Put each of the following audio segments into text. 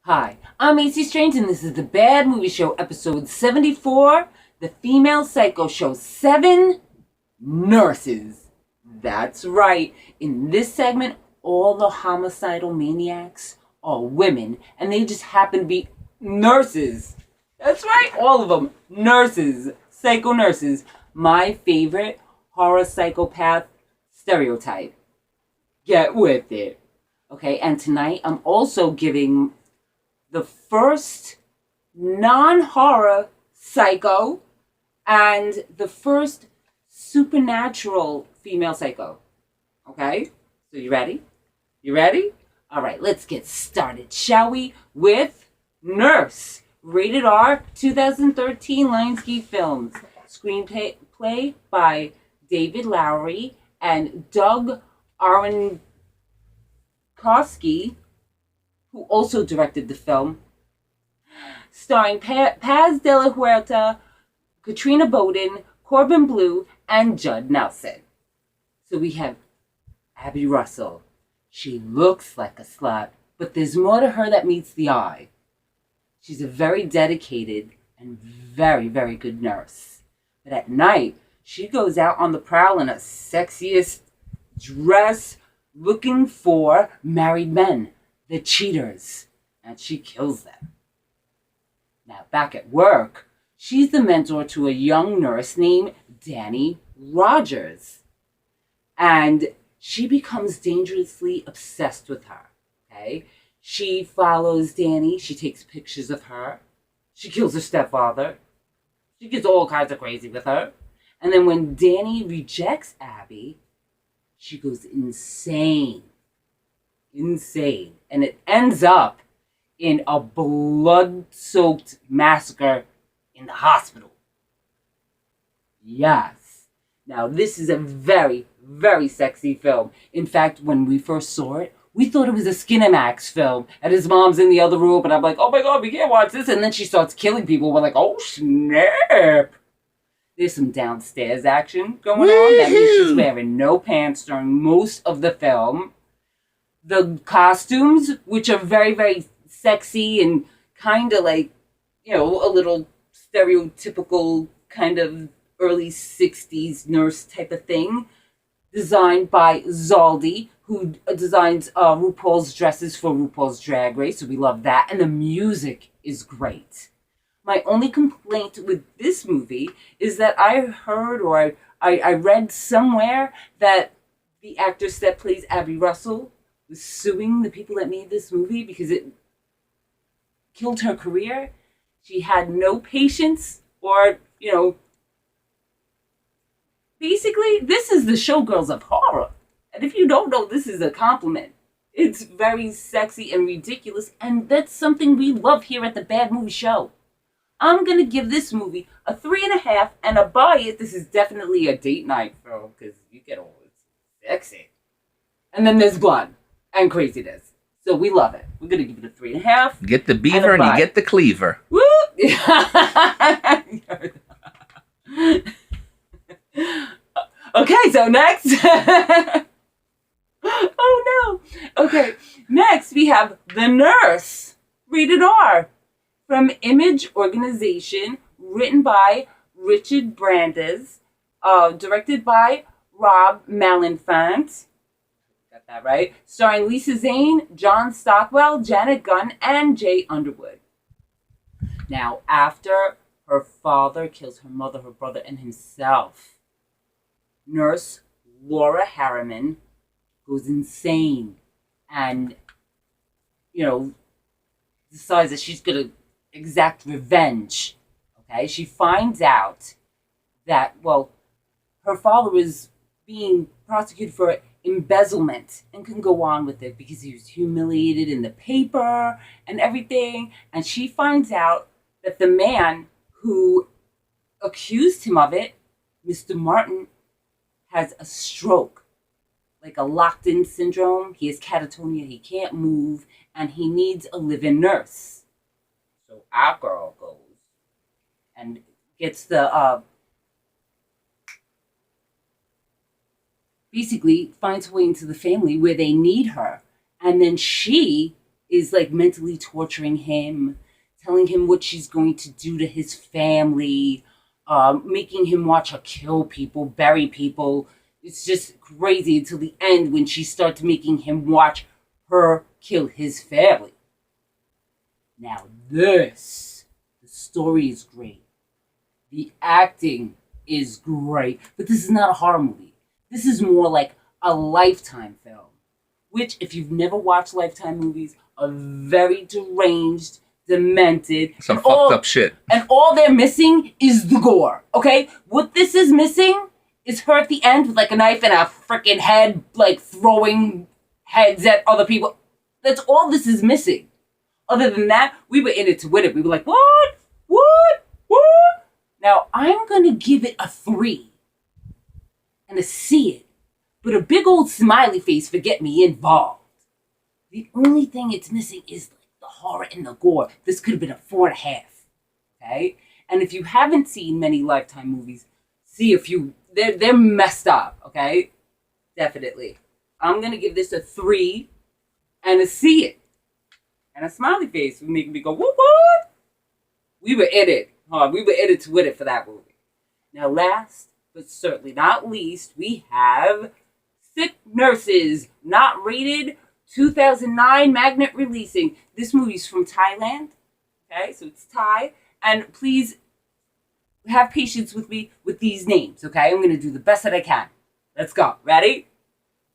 Hi, I'm AC Strange, and this is the Bad Movie Show, episode 74, The Female Psycho Show, 7 Nurses. That's right. In this segment, all the homicidal maniacs are women, and they just happen to be nurses. That's right, all of them. Nurses. Psycho nurses. My favorite horror psychopath stereotype. Get with it. Okay, and tonight I'm also giving the first non-horror psycho and the first supernatural female psycho. Okay? So you ready? You ready? All right, let's get started, shall we? With Nurse. Rated R, 2013 Lionsgate Films. Screenplay by David Lowery and Doug Aronofsky, who also directed the film, starring Paz de la Huerta, Katrina Bowden, Corbin Bleu, and Judd Nelson. So we have Abby Russell. She looks like a slut, but there's more to her that meets the eye. She's a very dedicated and very, very good nurse. But at night, she goes out on the prowl in a sexiest dress looking for married men, the cheaters, and she kills them. Now, back at work, she's the mentor to a young nurse named Danny Rogers. And she becomes dangerously obsessed with her, okay? She follows Danny. She takes pictures of her. She kills her stepfather. She gets all kinds of crazy with her. And then when Danny rejects Abby, she goes insane. Insane. And it ends up in a blood-soaked massacre in the hospital. Yes. Now, this is a very, very sexy film. In fact, when we first saw it, we thought it was a Skinamax film. And his mom's in the other room, and I'm like, oh my God, we can't watch this. And then she starts killing people. We're like, oh, snap. There's some downstairs action going on. That means she's wearing no pants during most of the film. The costumes, which are very, very sexy and kind of like, a little stereotypical kind of early 60s nurse type of thing, designed by Zaldi, who designs RuPaul's dresses for RuPaul's Drag Race, so we love that. And the music is great. My only complaint with this movie is that I heard or I read somewhere that the actress that plays Abby Russell was suing the people that made this movie because it killed her career. She had no patience or, basically, this is the showgirls of horror. And if you don't know, this is a compliment. It's very sexy and ridiculous, and that's something we love here at the Bad Movie Show. I'm going to give this movie a 3.5 and a buy it. This is definitely a date night film because you get all sexy. And then there's blood and craziness. So we love it. We're going to give it a 3.5. Get the beaver and you get the cleaver. Woo! Okay, so next. Oh no. Okay, next we have The Nurse, rated R, from Image Organization, written by Richard Brandes, directed by Rob Malenfant. Got that right? Starring Lisa Zane, John Stockwell, Janet Gunn, and Jay Underwood. Now, after her father kills her mother, her brother, and himself, Nurse Laura Harriman goes insane and, decides that she's going to exact revenge. Okay? She finds out that, her father is being prosecuted for embezzlement and can go on with it because he was humiliated in the paper and everything. And she finds out that the man who accused him of it, Mr. Martin, has a stroke, like a locked-in syndrome. He has catatonia, he can't move, and he needs a live-in nurse. So our girl goes and gets the, basically finds her way into the family where they need her. And then she is like mentally torturing him, telling him what she's going to do to his family, making him watch her kill people, bury people. It's just crazy until the end when she starts making him watch her kill his family. Now the story is great. The acting is great. But this is not a horror movie. This is more like a Lifetime film. Which, if you've never watched Lifetime movies, are very deranged, demented. Some fucked up shit. And all they're missing is the gore, okay? What this is missing is her at the end with like a knife and a freaking head, like throwing heads at other people. That's all this is missing. Other than that, we were in it to win it. We were like, what? Now, I'm going to give it a 3 and a see it, but a big old smiley face for get me involved. The only thing it's missing is like the horror and the gore. This could have been a 4.5, okay? And if you haven't seen many Lifetime movies, see a few. They're messed up, okay? Definitely. I'm going to give this a 3 and a see it. And a smiley face would make me go, what? We were in it. We were in it to win it for that movie. Now, last but certainly not least, we have Sick Nurses, not rated, 2009 magnet releasing. This movie's from Thailand. Okay, so it's Thai. And please have patience with me with these names, okay? I'm going to do the best that I can. Let's go. Ready?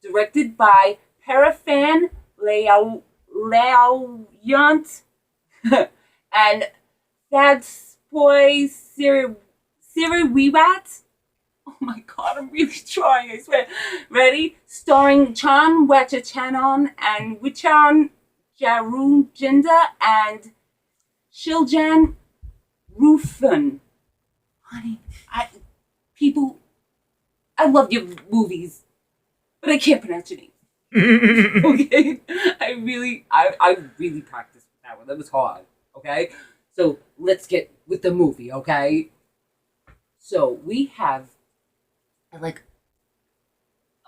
Directed by Parafan Laoyant and Thadspoi Siriwiwat. Oh my god, I'm really trying, I swear. Ready? Starring Chan Wachachanon and Wichan Jarunjinda and Shiljan Rufun. Honey, I love your movies, but I can't pronounce your name. Okay? I really practiced with that one. That was hard. Okay? So let's get with the movie, okay? So we have like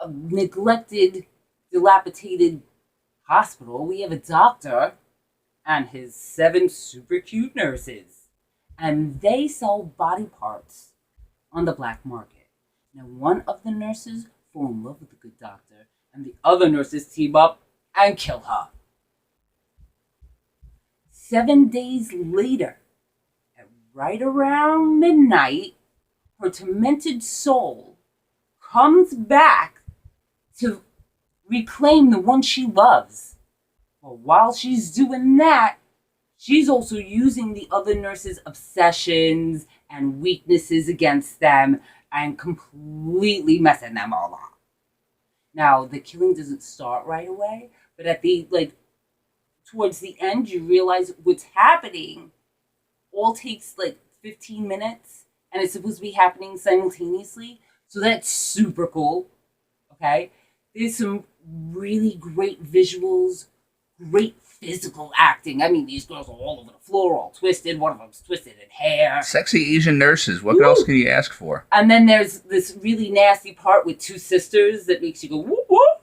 a neglected, dilapidated hospital. We have a doctor and his 7 super cute nurses. And they sell body parts on the black market. Now, one of the nurses fall in love with the good doctor, and the other nurses team up and kill her. 7 days later, at right around midnight, her tormented soul comes back to reclaim the one she loves. But while she's doing that, she's also using the other nurses' obsessions and weaknesses against them and completely messing them all up. Now, the killing doesn't start right away, but at the, towards the end, you realize what's happening all takes, 15 minutes, and it's supposed to be happening simultaneously. So that's super cool, okay? There's some really great visuals, great physical acting. I mean, these girls are all over the floor, all twisted. One of them's twisted in hair. Sexy Asian nurses. What else can you ask for? And then there's this really nasty part with 2 sisters that makes you go, whoop, whoop.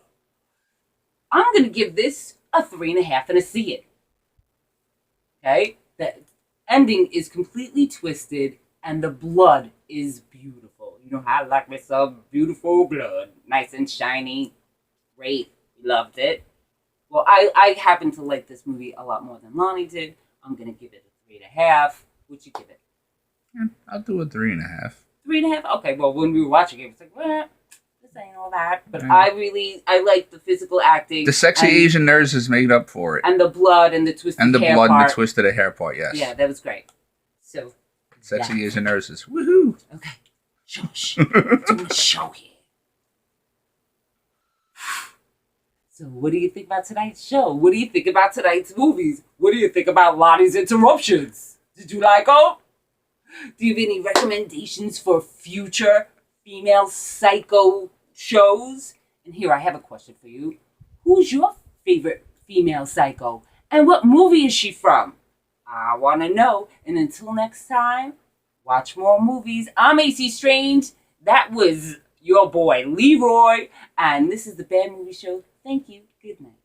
I'm going to give this a 3.5 and a see it. Okay? The ending is completely twisted, and the blood is beautiful. You know how I like me some beautiful blood. Nice and shiny. Great. Loved it. Well, I happen to like this movie a lot more than Lonnie did. I'm going to give it a 3.5. Would you give it? I'll do a 3.5. 3.5? Okay, well, when we were watching it, it was like, well, this ain't all that. But I like the physical acting. The sexy Asian nurses made up for it. And the blood and the twisted hair part. And the blood and the twisted hair part, yes. Yeah, that was great. So, sexy Asian nurses. Woohoo! Okay. Shush. Doing a show here. So what do you think about tonight's show? What do you think about tonight's movies? What do you think about Lonnie's interruptions? Did you like them? Do you have any recommendations for future female psycho shows? And here I have a question for you. Who's your favorite female psycho? And what movie is she from? I want to know. And until next time, watch more movies. I'm AC Strange. That was your boy Leroy. And this is the Bad Movie Show. Thank you. Good night.